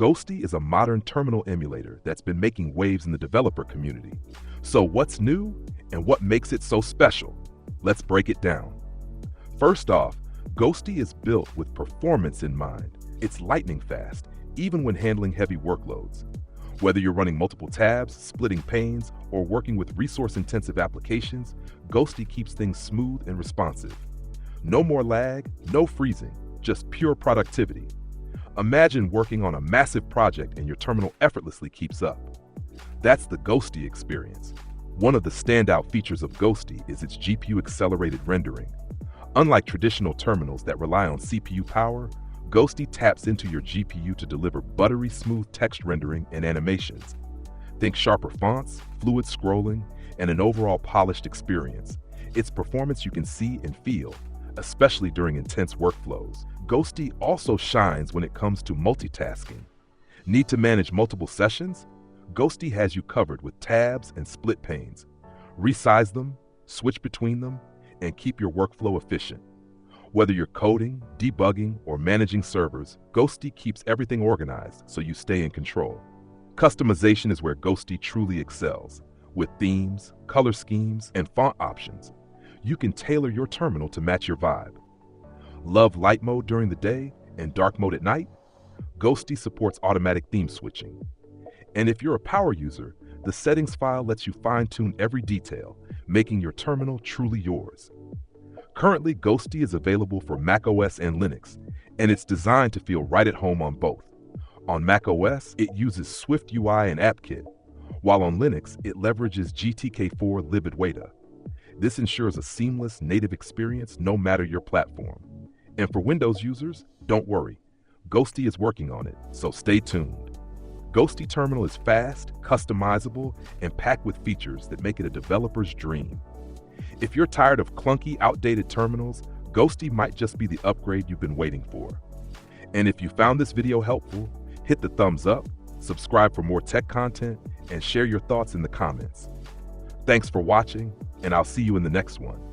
Ghostty is a modern terminal emulator that's been making waves in the developer community. So what's new and what makes it so special? Let's break it down. First off, Ghostty is built with performance in mind. It's lightning fast, even when handling heavy workloads. Whether you're running multiple tabs, splitting panes, or working with resource-intensive applications, Ghostty keeps things smooth and responsive. No more lag, no freezing, just pure productivity. Imagine working on a massive project and your terminal effortlessly keeps up. That's the Ghostty experience. One of the standout features of Ghostty is its GPU-accelerated rendering. Unlike traditional terminals that rely on CPU power, Ghostty taps into your GPU to deliver buttery smooth text rendering and animations. Think sharper fonts, fluid scrolling, and an overall polished experience. It's performance you can see and feel, especially during intense workflows. Ghostty also shines when it comes to multitasking. Need to manage multiple sessions? Ghostty has you covered with tabs and split panes. Resize them, switch between them, and keep your workflow efficient. Whether you're coding, debugging, or managing servers, Ghostty keeps everything organized so you stay in control. Customization is where Ghostty truly excels. With themes, color schemes, and font options, you can tailor your terminal to match your vibe. Love light mode during the day and dark mode at night? Ghostty supports automatic theme switching. And if you're a power user, the settings file lets you fine-tune every detail, making your terminal truly yours. Currently, Ghostty is available for macOS and Linux, and it's designed to feel right at home on both. On macOS, it uses Swift UI and AppKit, while on Linux, it leverages GTK4 libadwaita. This ensures a seamless native experience no matter your platform. And for Windows users, don't worry, Ghostty is working on it, so stay tuned. Ghostty Terminal is fast, customizable, and packed with features that make it a developer's dream. If you're tired of clunky, outdated terminals, Ghostty might just be the upgrade you've been waiting for. And if you found this video helpful, hit the thumbs up, subscribe for more tech content, and share your thoughts in the comments. Thanks for watching, and I'll see you in the next one.